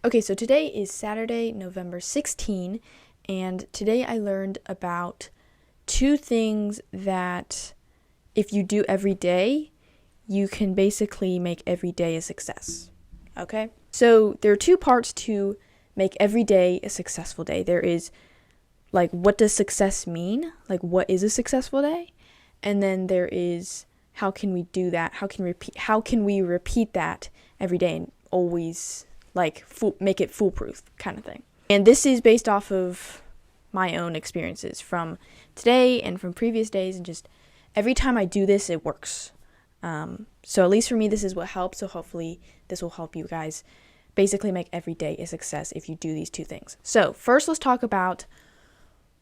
Okay, so today is Saturday, November 16, and today I learned about two things that if you do every day, you can basically make every day a success. Okay? So there are two parts to make every day a successful day. There is what does success mean? Like, what is a successful day? And then there is how can we do that? How can we repeat that every day and always make it foolproof kind of thing. And this is based off of my own experiences from today and from previous days, and just every time I do this, it works. So at least for me, this is what helps. So hopefully this will help you guys basically make every day a success if you do these two things. So first, let's talk about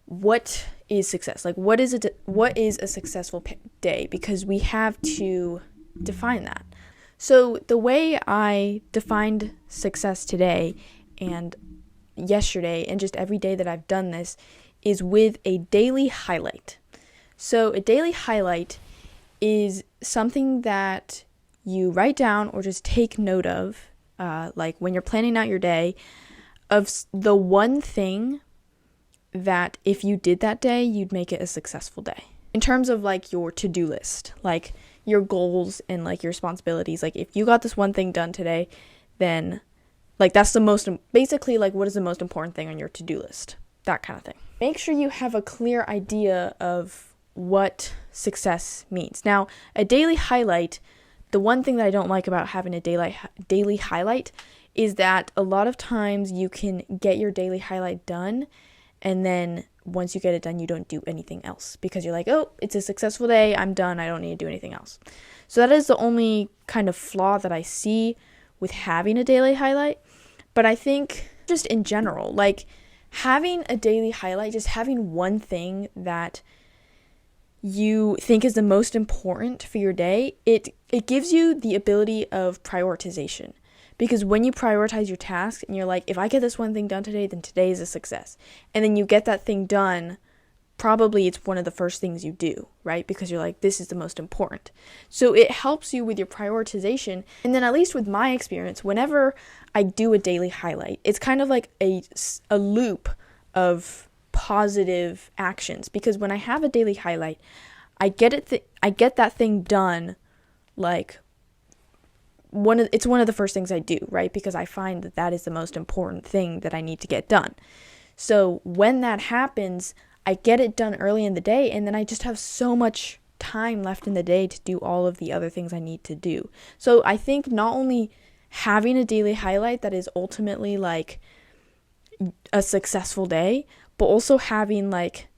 what is success. What is a successful day? Because we have to define that. So the way I defined success today and yesterday and just every day that I've done this is with a daily highlight. So a daily highlight is something that you write down or just take note of, when you're planning out your day, of the one thing that if you did that day, you'd make it a successful day. In terms of your to-do list, your goals and your responsibilities, if you got this one thing done today, then that's the most, basically what is the most important thing on your to-do list, that kind of thing. Make sure you have a clear idea of what success means. Now, a daily highlight, the one thing that I don't like about having a daily highlight is that a lot of times you can get your daily highlight done, and then once you get it done, you don't do anything else because you're like, oh, it's a successful day, I'm done, I don't need to do anything else. So that is the only kind of flaw that I see with having a daily highlight. But I think just in general, having a daily highlight, just having one thing that you think is the most important for your day, it gives you the ability of prioritization. Because when you prioritize your tasks and you're like, if I get this one thing done today, then today is a success. And then you get that thing done, probably it's one of the first things you do, right? Because you're like, this is the most important. So it helps you with your prioritization. And then at least with my experience, whenever I do a daily highlight, it's kind of like a loop of positive actions. Because when I have a daily highlight, I get that thing done it's one of the first things I do, right? Because I find that is the most important thing that I need to get done. So when that happens, I get it done early in the day, and then I just have so much time left in the day to do all of the other things I need to do. So I think not only having a daily highlight that is ultimately a successful day, but also having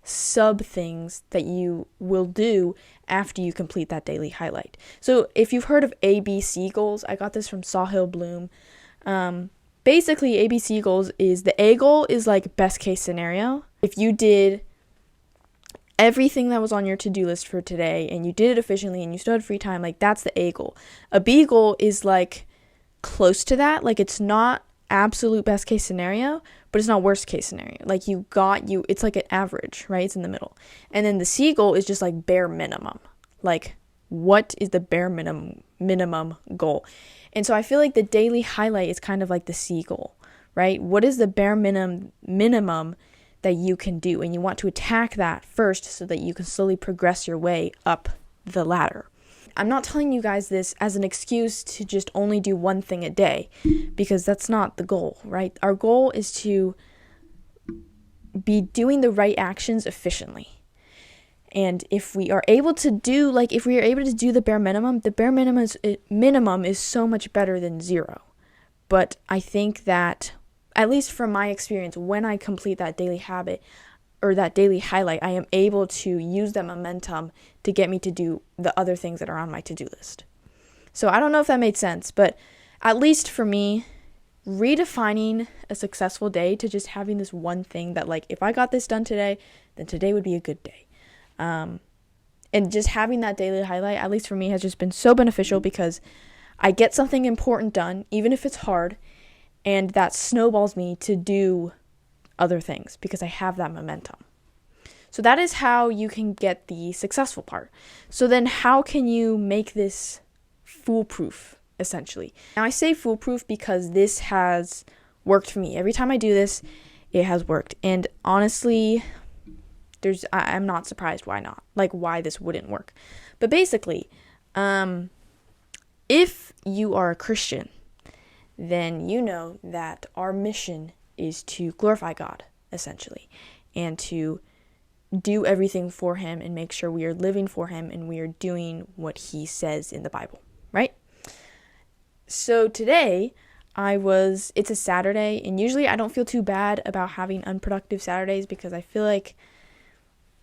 sub things that you will do after you complete that daily highlight. So if you've heard of ABC goals, I got this from Sahil Bloom. Basically, ABC goals is the A goal is best case scenario. If you did everything that was on your to-do list for today and you did it efficiently and you still had free time, that's the A goal. A B goal is close to that. It's not absolute best case scenario, but it's not worst case scenario. It's an average, right? It's in the middle. And then the C goal is just bare minimum. What is the bare minimum goal? And so I feel the daily highlight is kind of the C goal, right? What is the bare minimum that you can do? And you want to attack that first so that you can slowly progress your way up the ladder. I'm not telling you guys this as an excuse to just only do one thing a day, because that's not the goal, right? Our goal is to be doing the right actions efficiently. And if we are able to do, the bare minimum is so much better than zero. But I think that, at least from my experience, when I complete that daily habit, or that daily highlight, I am able to use that momentum to get me to do the other things that are on my to-do list. So I don't know if that made sense, but at least for me, redefining a successful day to just having this one thing that if I got this done today, then today would be a good day. And just having that daily highlight, at least for me, has just been so beneficial because I get something important done, even if it's hard, and that snowballs me to do other things because I have that momentum. So that is how you can get the successful part. So then how can you make this foolproof, essentially? Now I say foolproof because this has worked for me. Every time I do this, it has worked. And honestly, I'm not surprised why not. Like, why this wouldn't work. But basically, if you are a Christian, then you know that our mission is to glorify God, essentially, and to do everything for him and make sure we are living for him and we are doing what he says in the Bible, right? So today, it's a Saturday, and usually I don't feel too bad about having unproductive Saturdays because I feel like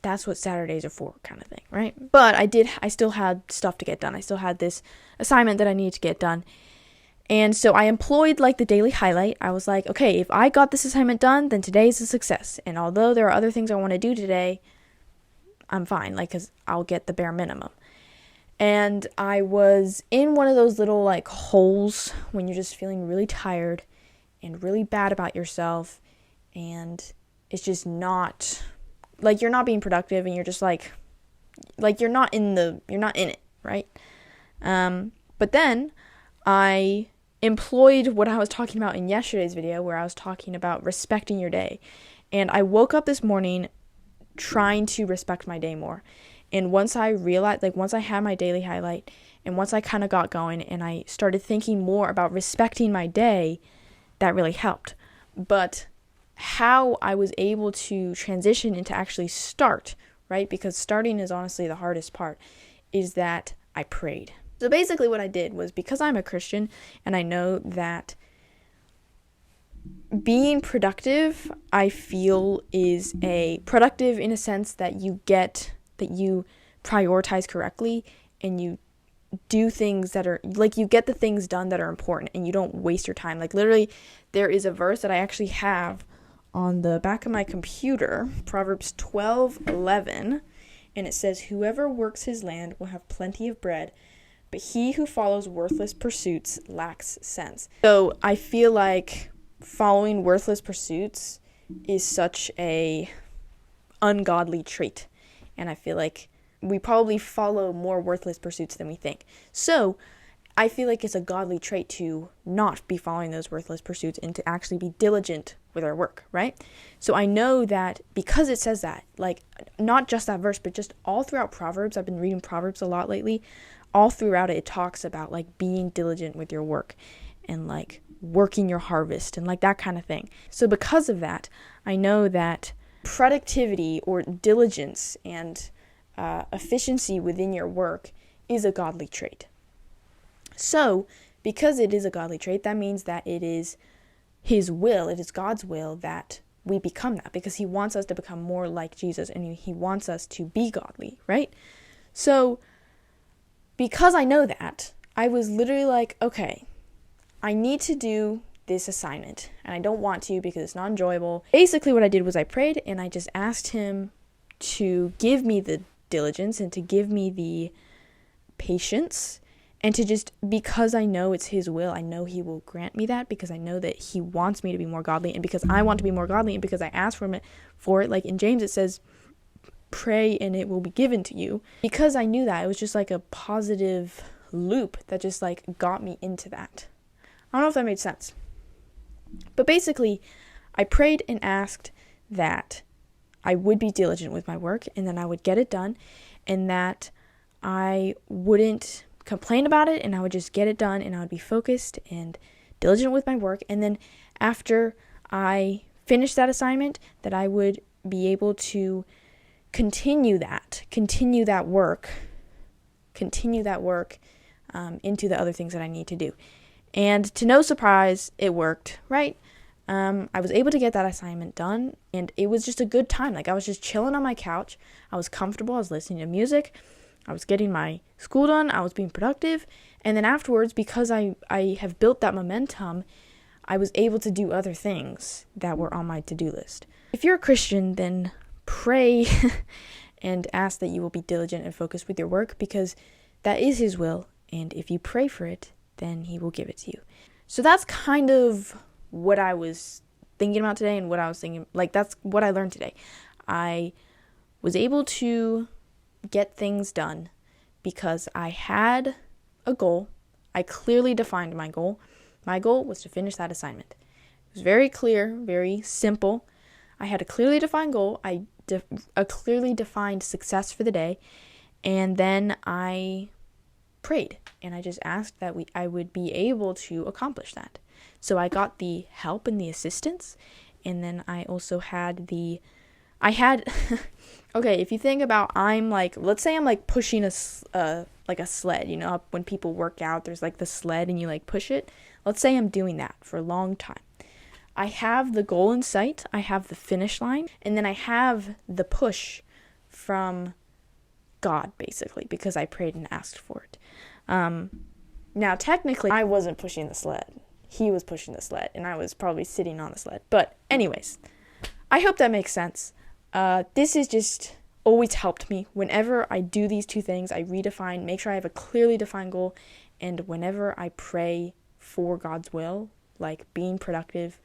that's what Saturdays are for, kind of thing, right? But I still had stuff to get done. I still had this assignment that I needed to get done. And so I employed like the daily highlight. I was like, okay, if I got this assignment done, then today's a success. And although there are other things I want to do today, I'm fine, like, because I'll get the bare minimum. And I was in one of those little like holes when you're just feeling really tired and really bad about yourself. And it's just not, like, you're not being productive and you're just like you're not in it, right? But then I employed what I was talking about in yesterday's video, where I was talking about respecting your day. And I woke up this morning trying to respect my day more. And once I realized, like, once I had my daily highlight and once I kind of got going and I started thinking more about respecting my day, that really helped. But how I was able to transition into actually start, right? Because starting is honestly the hardest part, is that I prayed. So basically what I did was, because I'm a Christian and I know that being productive, I feel, is productive in a sense that you prioritize correctly and you do things that are, like, you get the things done that are important and you don't waste your time. Like, literally, there is a verse that I actually have on the back of my computer, Proverbs 12:11, and it says, "Whoever works his land will have plenty of bread, but he who follows worthless pursuits lacks sense." So I feel like following worthless pursuits is such a ungodly trait. And I feel like we probably follow more worthless pursuits than we think. So I feel like it's a godly trait to not be following those worthless pursuits and to actually be diligent with our work, right? So I know that because it says that, like, not just that verse, but just all throughout Proverbs, I've been reading Proverbs a lot lately, all throughout it talks about, like, being diligent with your work and, like, working your harvest and, like, that kind of thing. So because of that, I know that productivity or diligence and efficiency within your work is a godly trait. So because it is a godly trait, that means that it is his will, it is God's will that we become that, because he wants us to become more like Jesus and he wants us to be godly, right? So because I know that, I was literally like, okay, I need to do this assignment and I don't want to because it's not enjoyable. Basically what I did was I prayed and I just asked him to give me the diligence and to give me the patience and to just, because I know it's his will, I know he will grant me that, because I know that he wants me to be more godly, and because I want to be more godly and because I asked for it. Like in James it says, pray and it will be given to you. Because I knew that, it was just like a positive loop that just like got me into that. I don't know if that made sense. But basically, I prayed and asked that I would be diligent with my work and then I would get it done and that I wouldn't complain about it and I would just get it done and I would be focused and diligent with my work. And then after I finished that assignment, that I would be able to continue that work into the other things that I need to do. And to no surprise, it worked, right? I was able to get that assignment done, and it was just a good time. Like, I was just chilling on my couch. I was comfortable. I was listening to music. I was getting my school done. I was being productive. And then afterwards, because I have built that momentum, I was able to do other things that were on my to-do list. If you're a Christian, then pray and ask that you will be diligent and focused with your work, because that is his will. And if you pray for it, then he will give it to you. So that's kind of what I was thinking about today and what I was thinking, like, that's what I learned today. I was able to get things done because I had a goal. I clearly defined my goal. My goal was to finish that assignment. It was very clear, very simple. I had a clearly defined goal, a clearly defined success for the day, and then I prayed, and I just asked that I would be able to accomplish that. So I got the help and the assistance, and then I also had okay, if you think about, let's say I'm like pushing a sled, when people work out, there's like the sled and you like push it. Let's say I'm doing that for a long time. I have the goal in sight, I have the finish line, and then I have the push from God, basically, because I prayed and asked for it. Now, technically, I wasn't pushing the sled. He was pushing the sled, and I was probably sitting on the sled. But anyways, I hope that makes sense. This has just always helped me. Whenever I do these two things, I make sure I have a clearly defined goal, and whenever I pray for God's will, like being productive,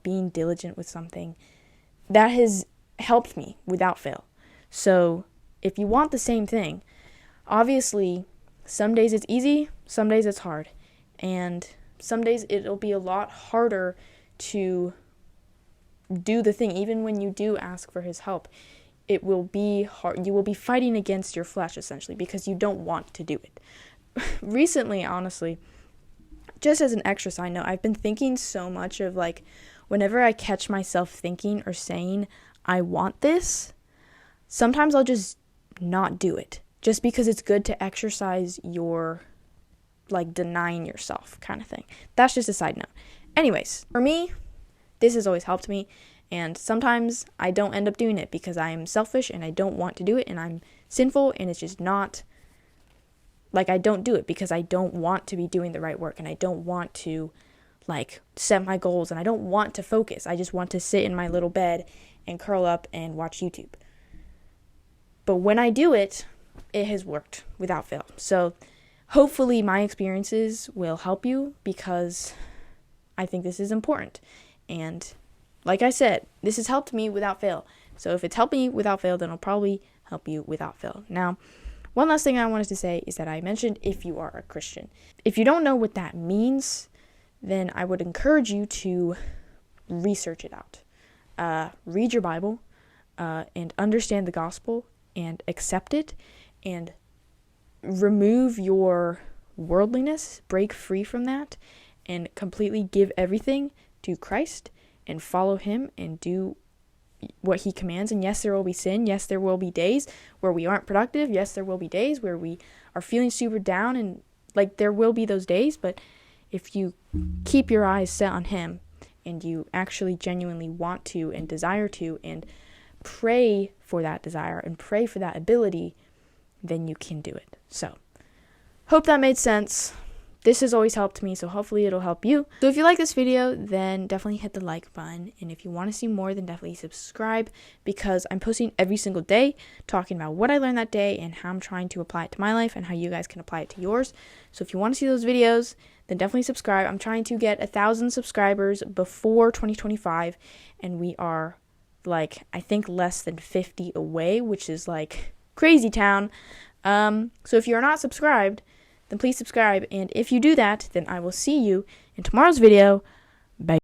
being diligent with something, that has helped me without fail. So if you want the same thing, obviously some days it's easy, some days it's hard, and some days it'll be a lot harder to do the thing. Even when you do ask for his help, it will be hard. You will be fighting against your flesh, essentially, because you don't want to do it. Recently, honestly, just as an extra side note, I've been thinking so much of whenever I catch myself thinking or saying, I want this, sometimes I'll just not do it, just because it's good to exercise your, denying yourself kind of thing. That's just a side note. Anyways, for me, this has always helped me, and sometimes I don't end up doing it because I am selfish and I don't want to do it, and I'm sinful, and it's just not, I don't do it because I don't want to be doing the right work, and I don't want to, set my goals, and I don't want to focus. I just want to sit in my little bed and curl up and watch YouTube. But when I do it, it has worked without fail. So hopefully my experiences will help you, because I think this is important. And like I said, this has helped me without fail. So if it's helped me without fail, then it'll probably help you without fail. Now, one last thing I wanted to say is that I mentioned if you are a Christian. If you don't know what that means, then I would encourage you to research it out. Read your Bible and understand the gospel and accept it, and remove your worldliness, break free from that, and completely give everything to Christ and follow him and do what he commands. And yes, there will be sin. Yes, there will be days where we aren't productive. Yes, there will be days where we are feeling super down, and there will be those days. But if you keep your eyes set on him, and you actually genuinely want to and desire to, and pray for that desire and pray for that ability, then you can do it. So, hope that made sense. This has always helped me, so hopefully it'll help you. So if you like this video, then definitely hit the like button. And if you want to see more, then definitely subscribe, because I'm posting every single day talking about what I learned that day and how I'm trying to apply it to my life and how you guys can apply it to yours. So if you want to see those videos, then definitely subscribe. I'm trying to get 1,000 subscribers before 2025, and we are I think less than 50 away, which is crazy town. So if you're not subscribed, then please subscribe. And if you do that, then I will see you in tomorrow's video